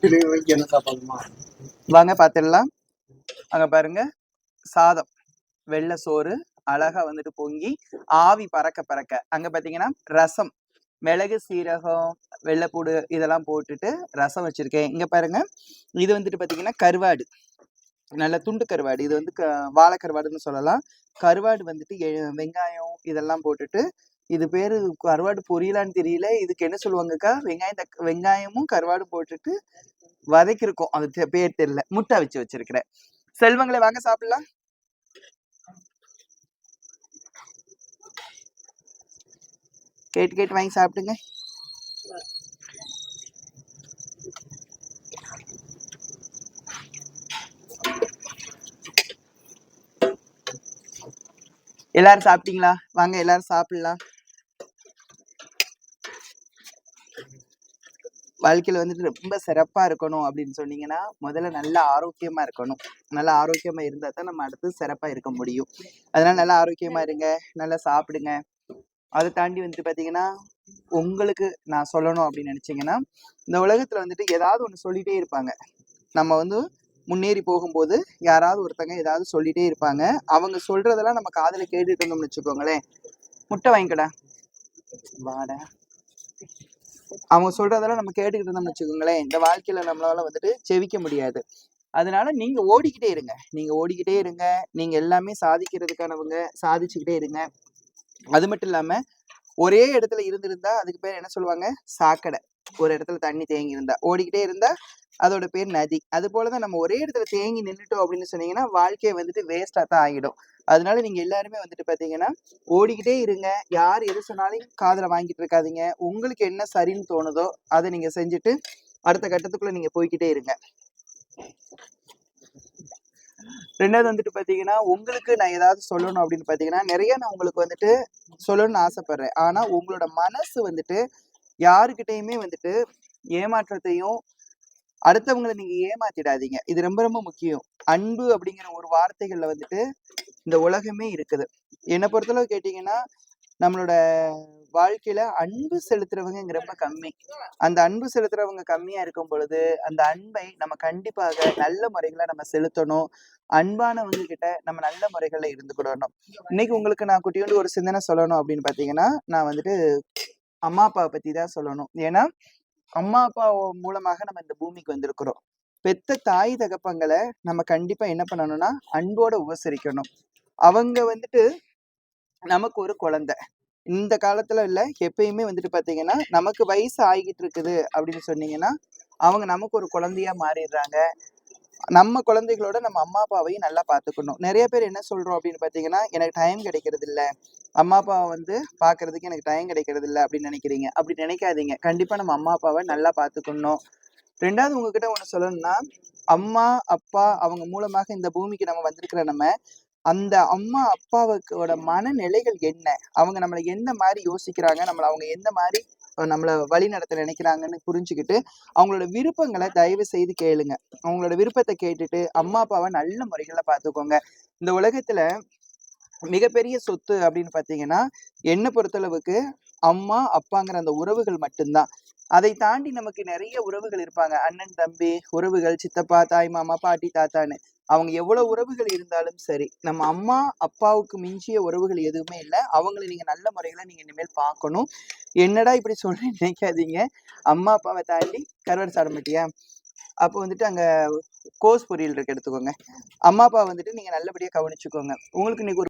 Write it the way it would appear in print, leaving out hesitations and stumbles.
என்ன சாப்பாடுமா வாங்க பார்த்துடலாம். அங்க பாருங்க, சாதம், வெள்ளை சோறு அழகா வந்துட்டு பொங்கி ஆவி பறக்க பறக்க. அங்க பாத்தீங்கன்னா ரசம், மிளகு சீரகம் வெள்ளைப்பூடு இதெல்லாம் போட்டுட்டு ரசம் வச்சிருக்கேன். இங்க பாருங்க, இது வந்துட்டு பாத்தீங்கன்னா கருவாடு, நல்ல துண்டு கருவாடு. இது வந்து வாழை கருவாடுன்னு சொல்லலாம். கருவாடு வந்துட்டு வெங்காயம் இதெல்லாம் போட்டுட்டு, இது பேரு கருவாடு பொரியலான்னு தெரியல, இதுக்கு என்ன சொல்லுவாங்கக்கா, வெங்காயமும் கருவாடும் போட்டுட்டு வதக்கிருக்கோம், அது பேர் தெரியல. முட்டை வச்சு வச்சிருக்கிறேன். செல்வங்களை வாங்க சாப்பிடலாம். கேட்டு கேட்டு வாங்கி சாப்பிடுங்க. எல்லாரும் சாப்பிட்டீங்களா? வாங்க எல்லாரும் சாப்பிடலாம். வாழ்க்கையில வந்துட்டு ரொம்ப சிறப்பா இருக்கணும் அப்படின்னு சொன்னீங்கன்னா, முதல்ல நல்ல ஆரோக்கியமா இருக்கணும். நல்லா ஆரோக்கியமா இருந்தா தான் நம்ம அடுத்து சிறப்பா இருக்க முடியும். அதனால நல்லா ஆரோக்கியமா இருங்க, நல்லா சாப்பிடுங்க. அதை தாண்டி வந்துட்டு பாத்தீங்கன்னா, உங்களுக்கு நான் சொல்லணும் அப்படின்னு நினைச்சீங்கன்னா, இந்த உலகத்துல வந்துட்டு ஏதாவது ஒண்ணு சொல்லிட்டே இருப்பாங்க. நம்ம வந்து முன்னேறி போகும்போது யாராவது ஒருத்தங்க ஏதாவது சொல்லிட்டே இருப்பாங்க. அவங்க சொல்றதெல்லாம் நம்ம காதுல கேட்டுட்டு இருந்தோம்னு வச்சுக்கோங்களேன். முட்டை வாங்கிக்கடா, வாடா. அவங்க சொல்றதெல்லாம் நம்ம கேட்டுக்கிட்டு இருந்தோம்னு வச்சுக்கோங்களேன், இந்த வாழ்க்கையில நம்மளால வந்துட்டு செவிக்க முடியாது. அதனால நீங்க ஓடிக்கிட்டே இருங்க, நீங்க ஓடிக்கிட்டே இருங்க. நீங்க எல்லாமே சாதிக்கிறதுக்கானவங்க, சாதிச்சுக்கிட்டே இருங்க. அது மட்டும் இல்லாம ஒரே இடத்துல இருந்திருந்தா அதுக்கு பேர் என்ன சொல்லுவாங்க, சாக்கடை. ஒரு இடத்துல தண்ணி தேங்கி இருந்தா, ஓடிக்கிட்டே இருந்தா அதோட பேர் நதி. அது போலதான் நம்ம ஒரே இடத்துல தேங்கி நின்றுட்டோம் அப்படின்னு சொன்னீங்கன்னா வாழ்க்கையை வந்துட்டு வேஸ்டா தான் ஆகிடும். அதனால நீங்க எல்லாருமே வந்துட்டு பாத்தீங்கன்னா ஓடிக்கிட்டே இருங்க. யார் எது சொன்னாலும் காதுல வாங்கிட்டு இருக்காதீங்க. உங்களுக்கு என்ன சரின்னு தோணுதோ அதை நீங்க செஞ்சுட்டு அடுத்த கட்டத்துக்குள்ள நீங்க போய்கிட்டே இருங்க. ரெண்டாவது வந்துட்டு பாத்தீங்கன்னா, உங்களுக்கு நான் ஏதாவது சொல்லணும் அப்படின்னு பாத்தீங்கன்னா, நிறைய நான் உங்களுக்கு வந்துட்டு சொல்லணும்னு ஆசைப்படுறேன். ஆனா உங்களோட மனசு வந்துட்டு யாருக்கிட்டையுமே வந்துட்டு ஏமாற்றத்தையும், அடுத்தவங்களை நீங்க ஏமாத்திடாதீங்க. இது ரொம்ப ரொம்ப முக்கியம். அன்பு அப்படிங்கிற ஒரு வார்த்தைகள்ல வந்துட்டு இந்த உலகமே இருக்குது. என்னை பொறுத்தளவு கேட்டீங்கன்னா, நம்மளோட வாழ்க்கையில அன்பு செலுத்துறவங்க ரொம்ப கம்மி. அந்த அன்பு செலுத்துறவங்க கம்மியா இருக்கும் பொழுது அந்த அன்பை நம்ம கண்டிப்பாக நல்ல முறைகளை நம்ம செலுத்தணும். அன்பானவங்க கிட்ட நம்ம நல்ல முறைகள்ல இருந்துக்கிடணும். இன்னைக்கு உங்களுக்கு நான் குட்டியோண்டு ஒரு சிந்தனை சொல்லணும் அப்படின்னு பாத்தீங்கன்னா, நான் வந்துட்டு அம்மா அப்பாவை பத்தி தான் சொல்லணும். ஏன்னா அம்மா அப்பா மூலமாக நம்ம இந்த பூமிக்கு வந்திருக்கிறோம். பெத்த தாய் தகப்பங்களை நம்ம கண்டிப்பா என்ன பண்ணணும்னா அன்போட உபசரிக்கணும். அவங்க வந்துட்டு நமக்கு ஒரு குழந்தை. இந்த காலத்துல இல்ல, எப்பயுமே வந்துட்டு பாத்தீங்கன்னா நமக்கு வயசு ஆகிட்டு இருக்குது அப்படின்னு சொன்னீங்கன்னா அவங்க நமக்கு ஒரு குழந்தையா மாறிடுறாங்க. நம்ம குழந்தைகளோட நம்ம அம்மா அப்பாவையும் நல்லா பாத்துக்கணும். நிறைய பேர் என்ன சொல்றோம் அப்படின்னு பாத்தீங்கன்னா, எனக்கு டைம் கிடைக்கிறது இல்ல, அம்மா அப்பாவை வந்து பாக்குறதுக்கு எனக்கு டைம் கிடைக்கிறது இல்ல அப்படின்னு நினைக்கிறீங்க. அப்படி நினைக்காதீங்க. கண்டிப்பா நம்ம அம்மா அப்பாவை நல்லா பாத்துக்கணும். ரெண்டாவது உங்ககிட்ட ஒண்ணு சொல்லணும்னா, அம்மா அப்பா அவங்க மூலமாக இந்த பூமிக்கு நம்ம வந்திருக்கிற நம்ம அந்த அம்மா அப்பாவுக்கோட மனநிலைகள் என்ன, அவங்க நம்மளை எந்த மாதிரி யோசிக்கிறாங்க, அவங்க எந்த மாதிரி நம்மளை வழி நடத்த நினைக்கிறாங்கன்னு புரிஞ்சுக்கிட்டு அவங்களோட விருப்பங்களை தயவு செய்து கேளுங்க. அவங்களோட விருப்பத்தை கேட்டுட்டு அம்மா அப்பாவை நல்ல முறைகளை பார்த்துக்கோங்க. இந்த உலகத்துல மிகப்பெரிய சொத்து அப்படின்னு பாத்தீங்கன்னா, என்னை பொறுத்தளவுக்கு அம்மா அப்பாங்கிற அந்த உறவுகள் மட்டும்தான். அதை தாண்டி நமக்கு நிறைய உறவுகள் இருப்பாங்க. அண்ணன் தம்பி உறவுகள், சித்தப்பா தாய் மாமா பாட்டி தாத்தான்னு. அவங்க எவ்வளவு உறவுகள் இருந்தாலும் சரி, நம்ம அம்மா அப்பாவுக்கு மிஞ்சிய உறவுகள் எதுவுமே இல்லை. அவங்களை நீங்க நல்ல முறையில நீங்க இனிமேல் பார்க்கணும். என்னடா இப்படி சொல்றேன்னு நினைக்காதீங்க. அம்மா அப்பாவை தாண்டி கருவாடு சாப்பிட மாட்டியா, அப்போ வந்துட்டு அங்க கோஸ் பொரியல் இருக்கு, எடுத்துக்கோங்க. அம்மா அப்பா வந்துட்டு நீங்க நல்லபடியா கவனிச்சுக்கோங்க. உங்களுக்கு இன்னைக்கு ஒரு